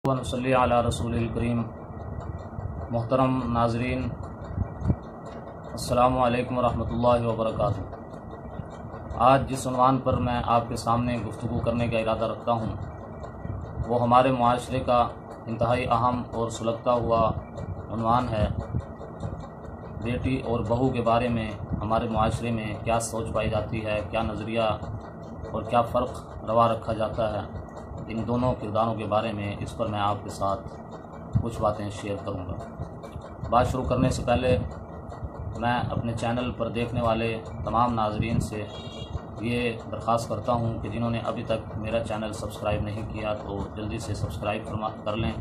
वनसल्ली अला रसूलिल करीम। मोहतरम नाज़रीन, अस्सलामु अलैकुम वरहमतुल्लाहि वबरकातुहू। आज जिस उन्वान पर मैं आपके सामने गुफ्तगू करने का इरादा रखता हूँ वो हमारे मुआशरे का इंतहाई अहम और सुलगता हुआ उन्वान है। बेटी और बहू के बारे में हमारे मुआशरे में क्या सोच पाई जाती है, क्या नज़रिया और क्या फ़र्क रवा रखा जाता है, इन दोनों किरदारों के बारे में इस पर मैं आपके साथ कुछ बातें शेयर करूँगा। बात शुरू करने से पहले मैं अपने चैनल पर देखने वाले तमाम नाज़रीन से ये दरख्वास्त करता हूँ कि जिन्होंने अभी तक मेरा चैनल सब्सक्राइब नहीं किया तो जल्दी से सब्सक्राइब कर लें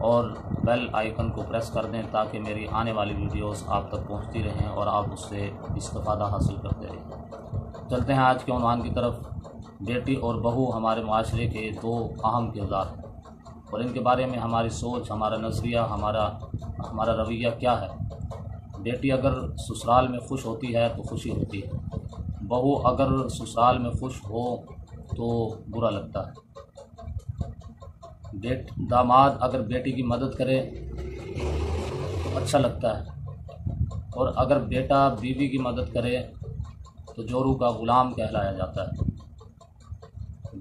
और बेल आइकन को प्रेस कर दें ताकि मेरी आने वाली वीडियोस आप तक पहुँचती रहें और आप उससे इस्तिफ़ादा हासिल करते रहें। चलते हैं आज के उन्वान की तरफ। बेटी और बहू हमारे माशरे के दो अहम किरदार हैं और इनके बारे में हमारी सोच, हमारा नज़रिया, हमारा रवैया क्या है। बेटी अगर ससुराल में खुश होती है तो खुशी होती है, बहू अगर ससुराल में खुश हो तो बुरा लगता है। दामाद अगर बेटी की मदद करे तो अच्छा लगता है और अगर बेटा बीवी की मदद करे तो जोरू का ग़ुलाम कहलाया जाता है।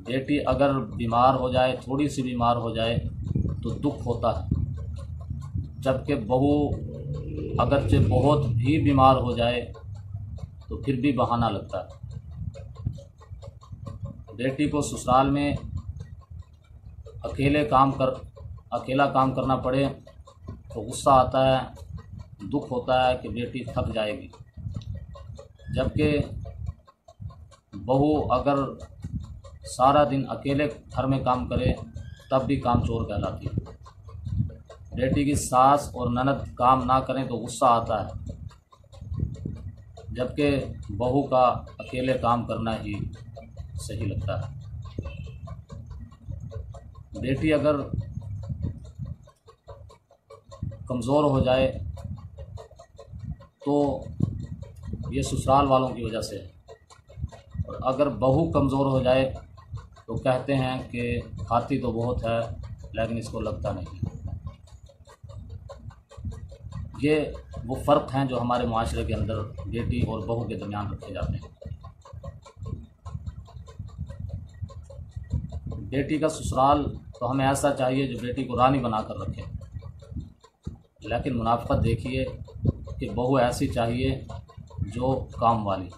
बेटी अगर बीमार हो जाए, थोड़ी सी बीमार हो जाए तो दुख होता है, जबकि बहू अगरचे बहुत भी बीमार हो जाए तो फिर भी बहाना लगता है। बेटी को ससुराल में अकेला काम करना पड़े तो गुस्सा आता है, दुख होता है कि बेटी थक जाएगी, जबकि बहू अगर सारा दिन अकेले घर में काम करे तब भी कामचोर कहलाती है। बेटी की सास और ननद काम ना करें तो गुस्सा आता है, जबकि बहू का अकेले काम करना ही सही लगता है। बेटी अगर कमज़ोर हो जाए तो ये ससुराल वालों की वजह से है और अगर बहू कमज़ोर हो जाए तो कहते हैं कि खाती तो बहुत है लेकिन इसको लगता नहीं। ये वो फ़र्क हैं जो हमारे मुआशरे के अंदर बेटी और बहू के दरमियान रखे जाते हैं। बेटी का ससुराल तो हमें ऐसा चाहिए जो बेटी को रानी बना कर रखे, लेकिन मुनाफ़िक़त देखिए कि बहू ऐसी चाहिए जो काम वाली।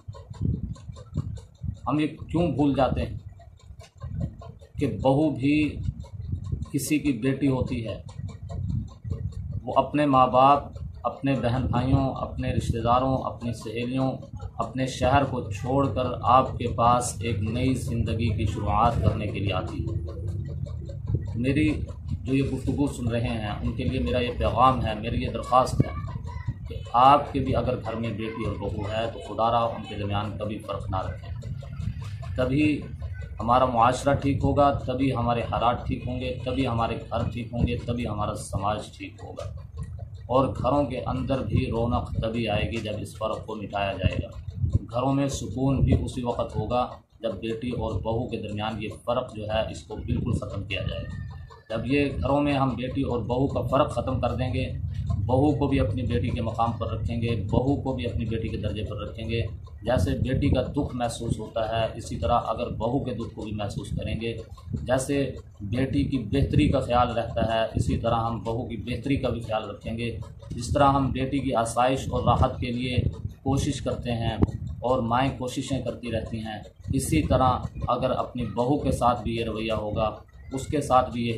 हम ये क्यों भूल जाते हैं कि बहू भी किसी की बेटी होती है। वो अपने माँ बाप, अपने बहन भाइयों, अपने रिश्तेदारों, अपनी सहेलियों, अपने शहर को छोड़कर आपके पास एक नई ज़िंदगी की शुरुआत करने के लिए आती है। मेरी जो ये गुफ्तगू सुन रहे हैं उनके लिए मेरा ये पैगाम है, मेरी ये दरख्वास्त है कि आपके भी अगर घर में बेटी और बहू है तो खुदारा उनके दरमियान कभी फ़र्क ना रखें। तभी हमारा मुआशरा ठीक होगा, तभी हमारे हालात ठीक होंगे, तभी हमारे घर ठीक होंगे, तभी हमारा समाज ठीक होगा और घरों के अंदर भी रौनक तभी आएगी जब इस फ़र्क को मिटाया जाएगा। घरों में सुकून भी उसी वक्त होगा जब बेटी और बहू के दरमियान ये फ़र्क जो है इसको बिल्कुल ख़त्म किया जाएगा। जब ये घरों में हम बेटी और बहू का फ़र्क ख़त्म कर देंगे, बहू को भी अपनी बेटी के मकाम पर रखेंगे, बहू को भी अपनी बेटी के दर्जे पर रखेंगे। जैसे बेटी का दुख महसूस होता है इसी तरह अगर बहू के दुख को भी महसूस करेंगे, जैसे बेटी की बेहतरी का ख्याल रहता है इसी तरह हम बहू की बेहतरी का भी ख्याल रखेंगे। जिस तरह हम बेटी की आसाइश और राहत के लिए कोशिश करते हैं और माएँ कोशिशें करती रहती हैं, इसी तरह अगर अपनी बहू के साथ भी ये रवैया होगा, उसके साथ भी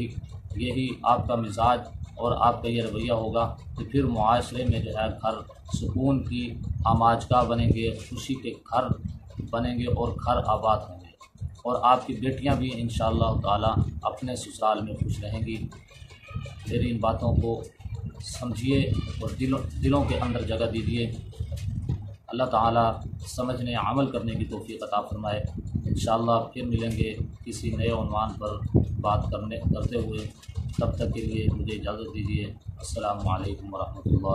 यही आपका मिजाज और आपका ये रवैया होगा तो फिर मुआशरे में जो है घर सुकून की आमाजगाह बनेंगे, खुशी के घर बनेंगे और घर आबाद होंगे और आपकी बेटियां भी इंशाअल्लाह ताला अपने ससुराल में खुश रहेंगी। मेरी इन बातों को समझिए और दिलों के अंदर जगह दीजिए। अल्लाह ताला समझने, अमल करने की तौफीक अता फरमाए। इंशाअल्लाह फिर मिलेंगे किसी नए उन्वान पर बात करते हुए। तब तक के लिए मुझे इजाज़त दीजिए। अस्सलामु अलैकुम वरहमतुल्लाह।